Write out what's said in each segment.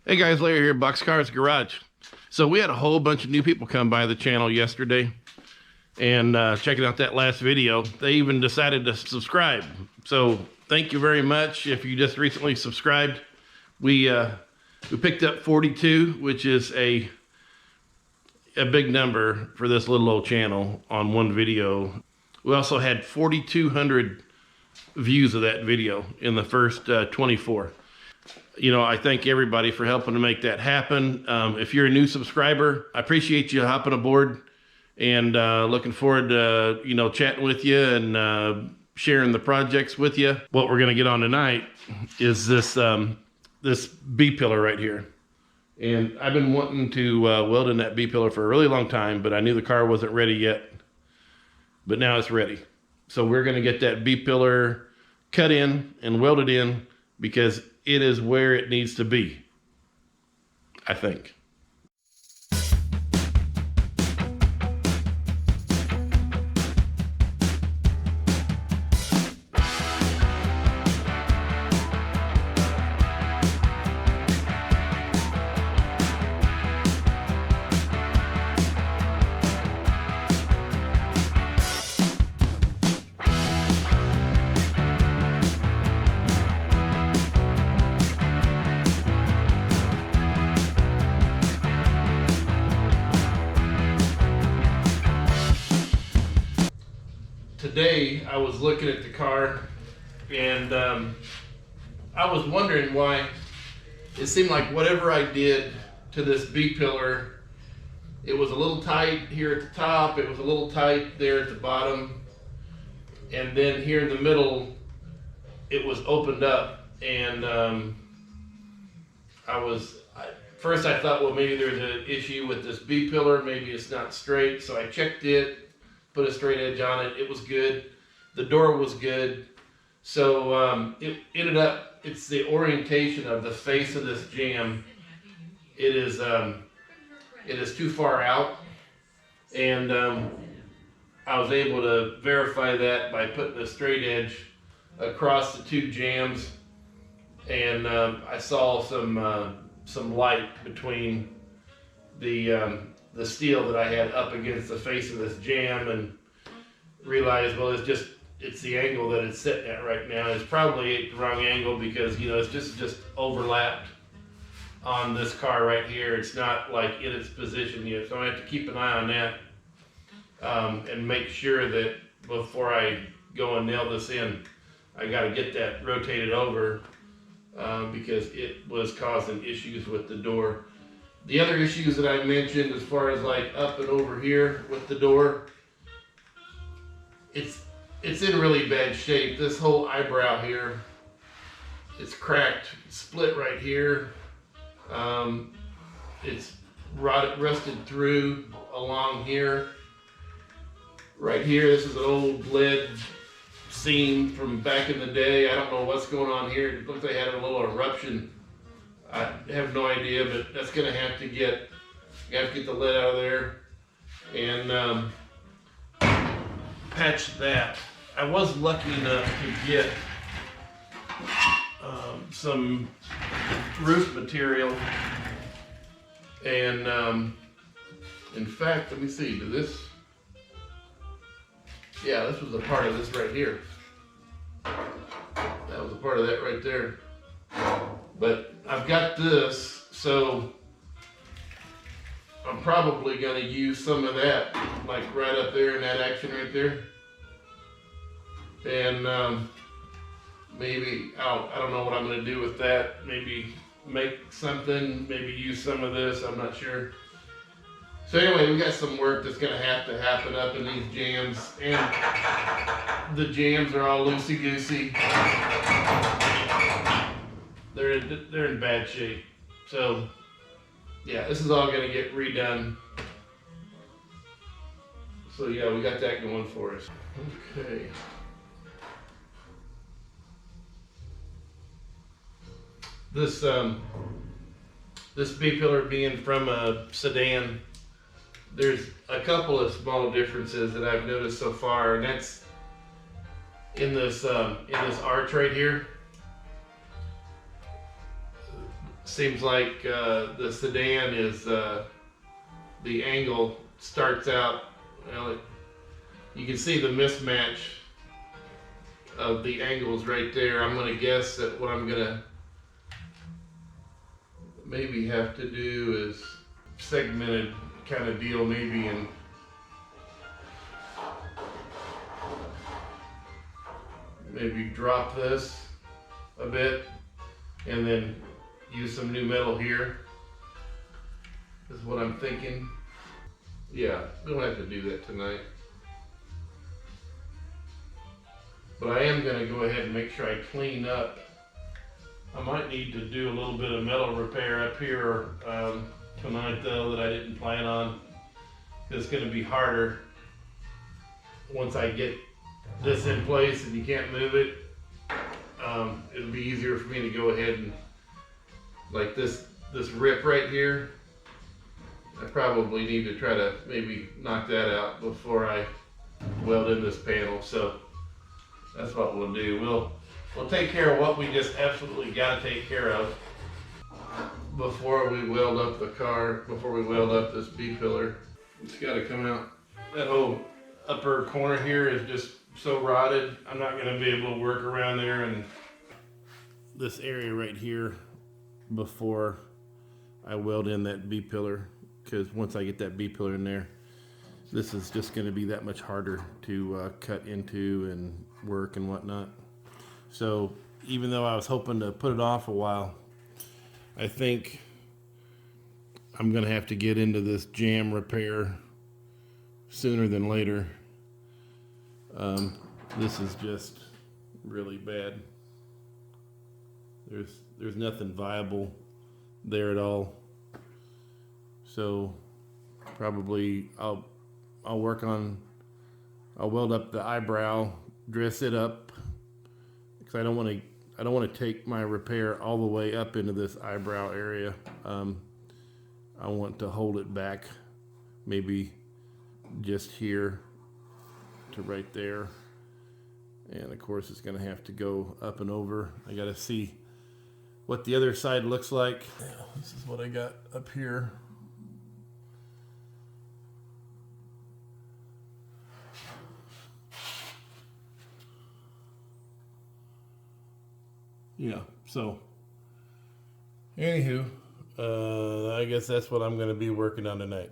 Hey guys, Larry here, Boxcar's Garage. So we had a whole bunch of new people come by the channel yesterday and checking out that last video. They even decided to subscribe. So thank you very much. If you just recently subscribed, we picked up 42, which is a big number for this little old channel on one video. We also had 4,200 views of that video in the first 24. You know, I thank everybody for helping to make that happen. If you're a new subscriber, I appreciate you hopping aboard and looking forward to, chatting with you and sharing the projects with you. What we're going to get on tonight is this B-pillar right here. And I've been wanting to weld in that B-pillar for a really long time, but I knew the car wasn't ready yet. But now it's ready. So we're going to get that B-pillar cut in and welded in because it is where it needs to be, I think. Today I was looking at the car and I was wondering why it seemed like whatever I did to this B-pillar, it was a little tight here at the top, it was a little tight there at the bottom, and then here in the middle it was opened up. And first I thought, well, maybe there's an issue with this B-pillar, maybe it's not straight, so I checked it, put a straight edge on it. It was good. The door was good. So it ended up, it's the orientation of the face of this jam. It is too far out. And I was able to verify that by putting a straight edge across the two jams. And I saw some light between the steel that I had up against the face of this jam, and realized, well, it's the angle that it's sitting at right now. It's probably the wrong angle because, it's just overlapped on this car right here. It's not like in its position yet. So I have to keep an eye on that and make sure that before I go and nail this in, I got to get that rotated over because it was causing issues with the door. The other issues that I mentioned as far as like up and over here with the door, it's in really bad shape. This whole eyebrow here, it's cracked, split right here. It's rusted through along here. Right here, this is an old lead seam from back in the day. I don't know what's going on here. It looks like it had a little eruption. I have no idea, but that's gonna have to get the lead out of there and patch that. I was lucky enough to get some roof material, and in fact, let me see. This was a part of this right here. That was a part of that right there. But I've got this, so I'm probably going to use some of that, like right up there in that action right there. And maybe, I don't know what I'm going to do with that. Maybe make something, maybe use some of this, I'm not sure. So anyway, we got some work that's going to happen up in these jams. And the jams are all loosey-goosey. They're in bad shape. So yeah, this is all going to get redone. So yeah, we got that going for us. Okay. This B-pillar being from a sedan, there's a couple of small differences that I've noticed so far, and that's in this arch right here. Seems like the sedan is the angle starts out, well, you can see the mismatch of the angles right there. I'm going to guess that what I'm going to maybe have to do is segmented kind of deal, maybe, and maybe drop this a bit and then use some new metal here is what I'm thinking. Yeah, we don't have to do that tonight. But I am going to go ahead and make sure I clean up. I might need to do a little bit of metal repair up here tonight though that I didn't plan on. It's going to be harder once I get this in place and you can't move it. It'll be easier for me to go ahead and, like this rip right here, I probably need to try to maybe knock that out before I weld in this panel. So that's what we'll do. We'll take care of what we just absolutely got to take care of before we weld up the car, before we weld up this B-pillar. It's got to come out. That whole upper corner here is just so rotted. I'm not going to be able to work around there and this area right here before I weld in that B-pillar, because once I get that B-pillar in there, this is just going to be that much harder to cut into and work and whatnot. So even though I was hoping to put it off a while, I think I'm going to have to get into this jam repair sooner than later. This is just really bad. There's nothing viable there at all. So probably I'll weld up the eyebrow, dress it up, because I don't want to take my repair all the way up into this eyebrow area. I want to hold it back, maybe just here to right there. And of course it's going to have to go up and over. I got to see what the other side looks like. Yeah, this is what I got up here. Yeah, so anywho, I guess that's what I'm going to be working on tonight.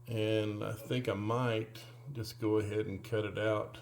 And I think I might just go ahead and cut it out.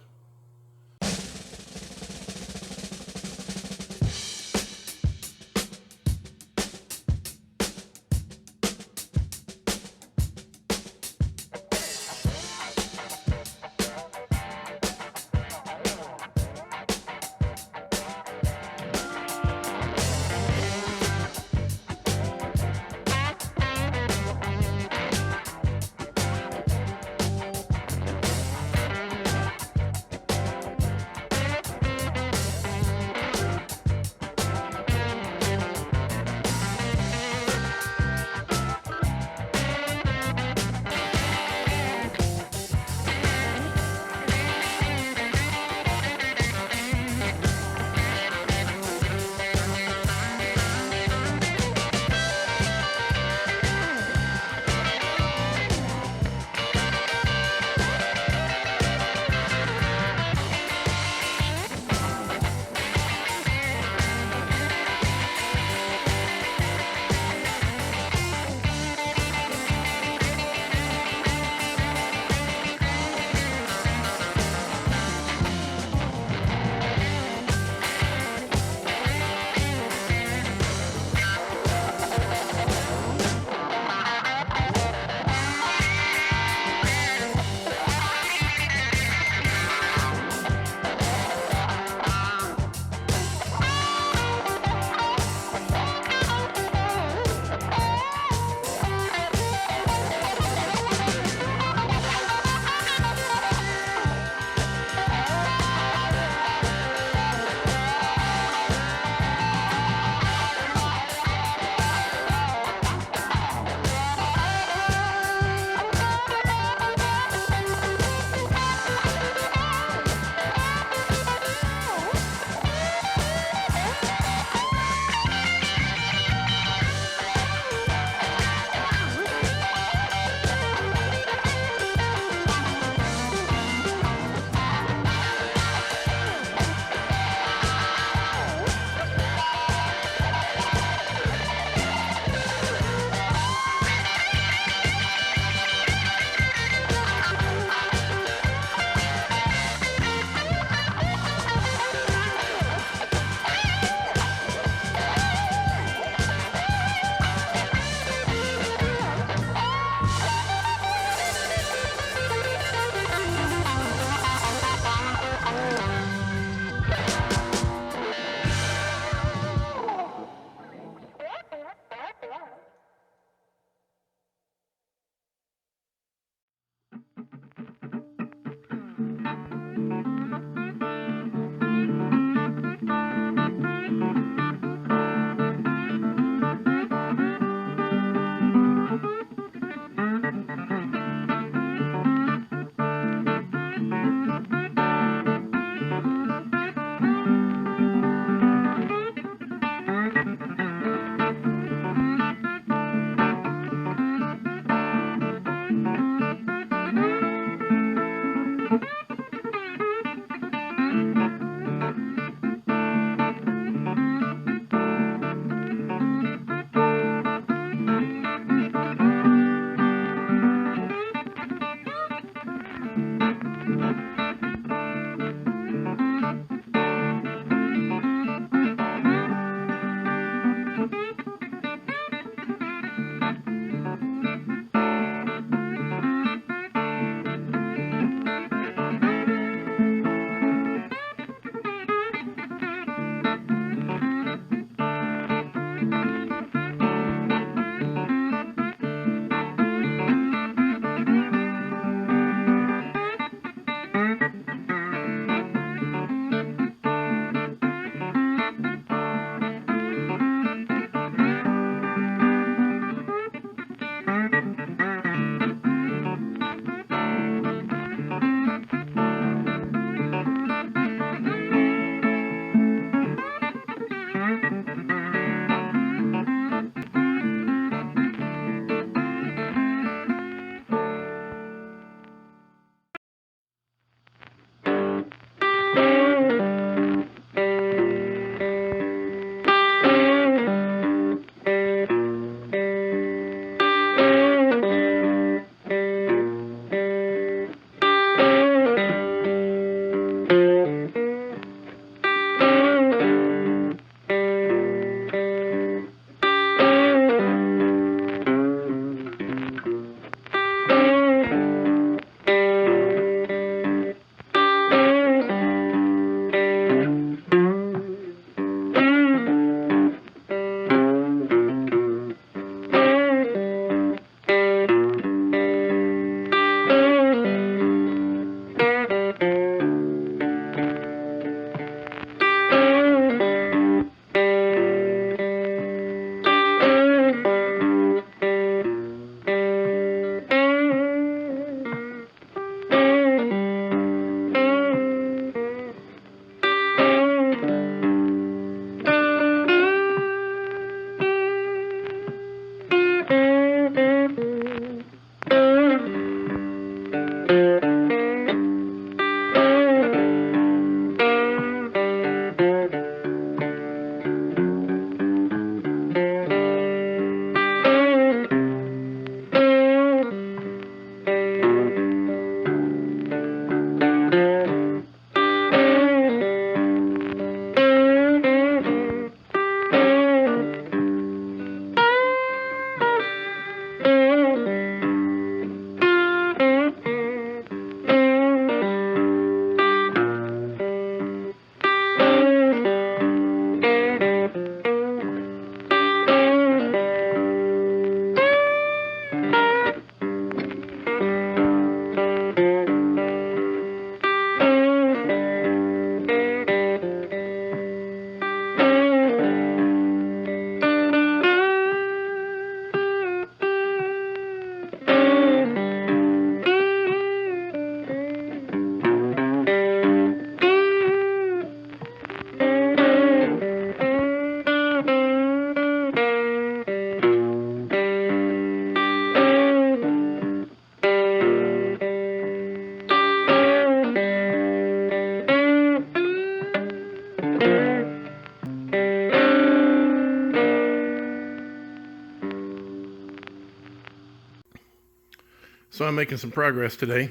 So I'm making some progress today.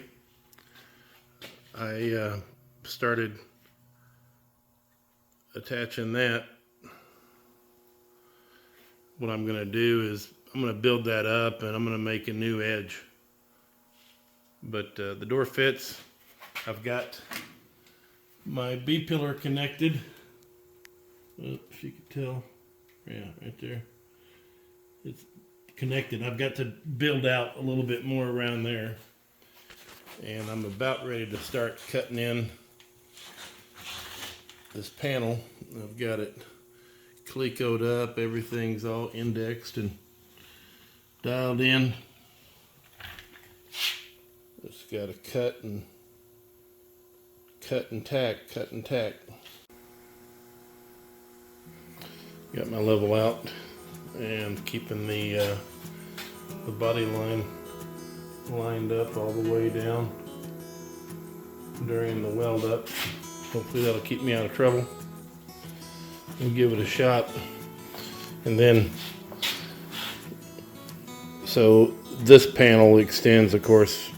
I started attaching that. What I'm going to do is I'm going to build that up and I'm going to make a new edge. But the door fits. I've got my B-pillar connected. Oh, if you can tell. Yeah, right there. It's connected. I've got to build out a little bit more around there. And I'm about ready to start cutting in this panel. I've got it clecoed up. Everything's all indexed and dialed in. It's got to cut and tack. Got my level out and keeping the body line lined up all the way down during the weld up. Hopefully that'll keep me out of trouble. We'll give it a shot. And then, so this panel extends, of course,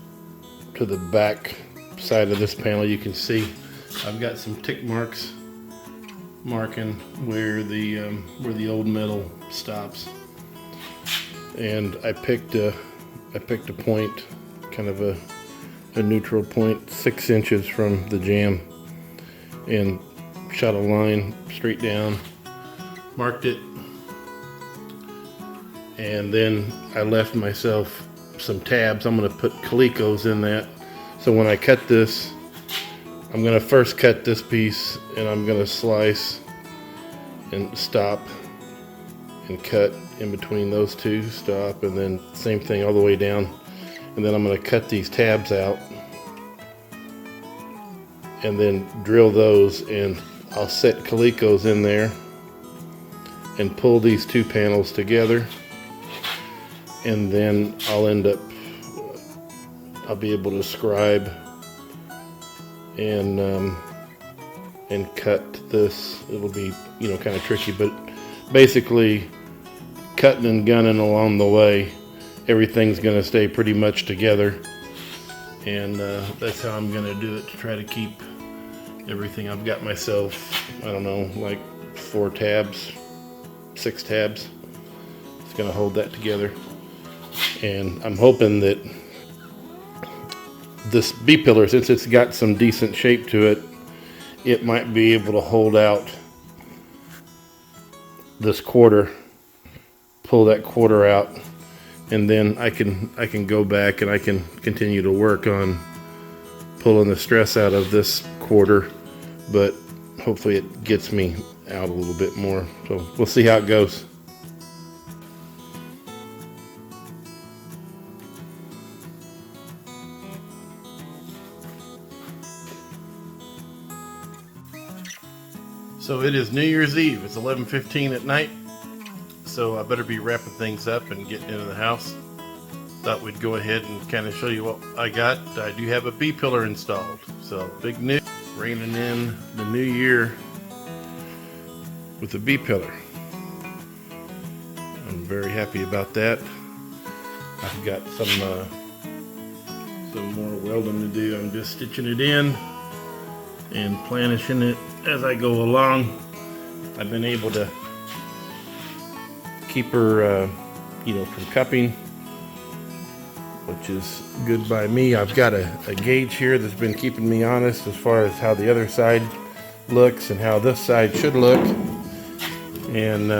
to the back side of this panel. You can see I've got some tick marks marking where the old metal stops, and I picked a point, kind of a neutral point, 6 inches from the jamb, and shot a line straight down, marked it, and then I left myself some tabs. I'm going to put calicos in that, so when I cut this, I'm going to first cut this piece and I'm going to slice and stop and cut in between those two, stop, and then same thing all the way down, and then I'm going to cut these tabs out and then drill those, and I'll set calicos in there and pull these two panels together, and then I'll be able to scribe and cut this. It'll be, kind of tricky, but basically cutting and gunning along the way, everything's going to stay pretty much together, and that's how I'm going to do it, to try to keep everything. I've got myself, I don't know, like 4 tabs, 6 tabs. It's going to hold that together, and I'm hoping that this B-pillar, since it's got some decent shape to it, it might be able to hold out this quarter, pull that quarter out, and then I can go back and I can continue to work on pulling the stress out of this quarter, but hopefully it gets me out a little bit more. So we'll see how it goes. So it is New Year's Eve. It's 11:15 at night, so I better be wrapping things up and getting into the house. Thought we'd go ahead and kind of show you what I got. I do have a B-pillar installed, so big news, bringing in the new year with a B-pillar. I'm very happy about that. I've got some more welding to do. I'm just stitching it in and planishing it as I go along. I've been able to keep her, from cupping, which is good by me. I've got a gauge here that's been keeping me honest as far as how the other side looks and how this side should look, and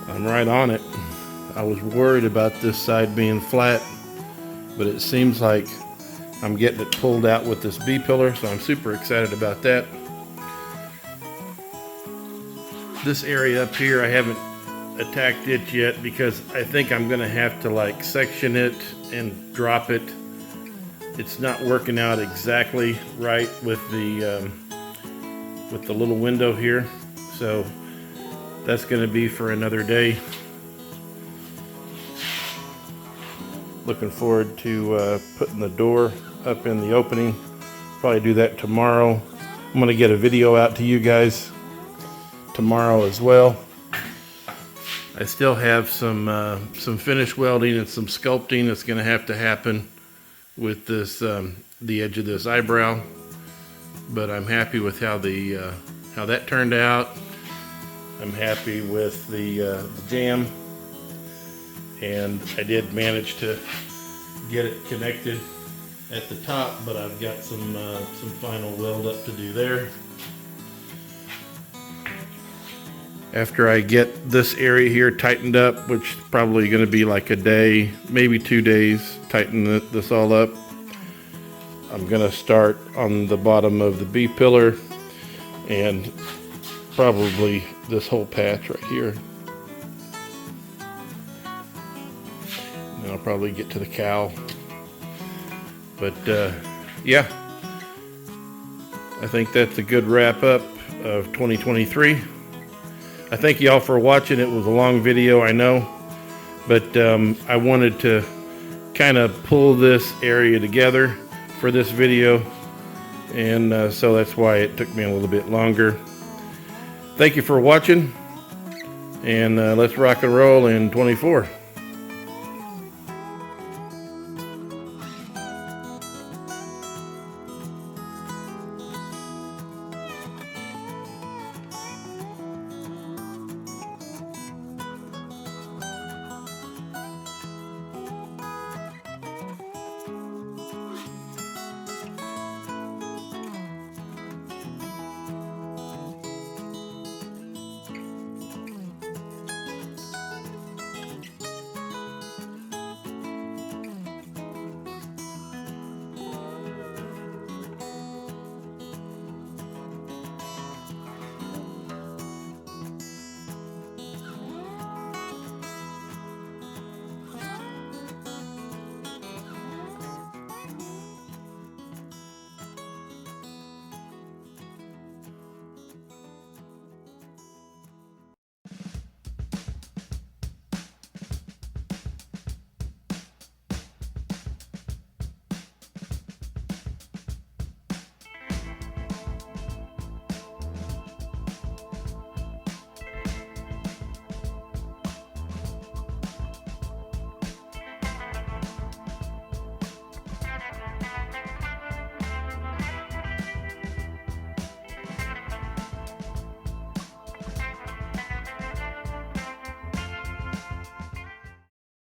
I'm right on it. I was worried about this side being flat, but it seems like I'm getting it pulled out with this B-pillar, so I'm super excited about that. This area up here, I haven't attacked it yet because I think I'm gonna have to section it and drop it. It's not working out exactly right with the little window here, so that's gonna be for another day. Looking forward to putting the door up in the opening. Probably do that tomorrow. I'm gonna get a video out to you guys tomorrow as well. I still have some finish welding and some sculpting that's going to have to happen with this the edge of this eyebrow, but I'm happy with how that turned out. I'm happy with the jam, and I did manage to get it connected at the top, but I've got some final weld up to do there. After I get this area here tightened up, which is probably going to be like a day, maybe 2 days, tighten this all up, I'm going to start on the bottom of the B-pillar and probably this whole patch right here. And I'll probably get to the cowl. But yeah, I think that's a good wrap up of 2023. I thank you all for watching. It was a long video, I know, but I wanted to kind of pull this area together for this video, and so that's why it took me a little bit longer. Thank you for watching, and let's rock and roll in 24.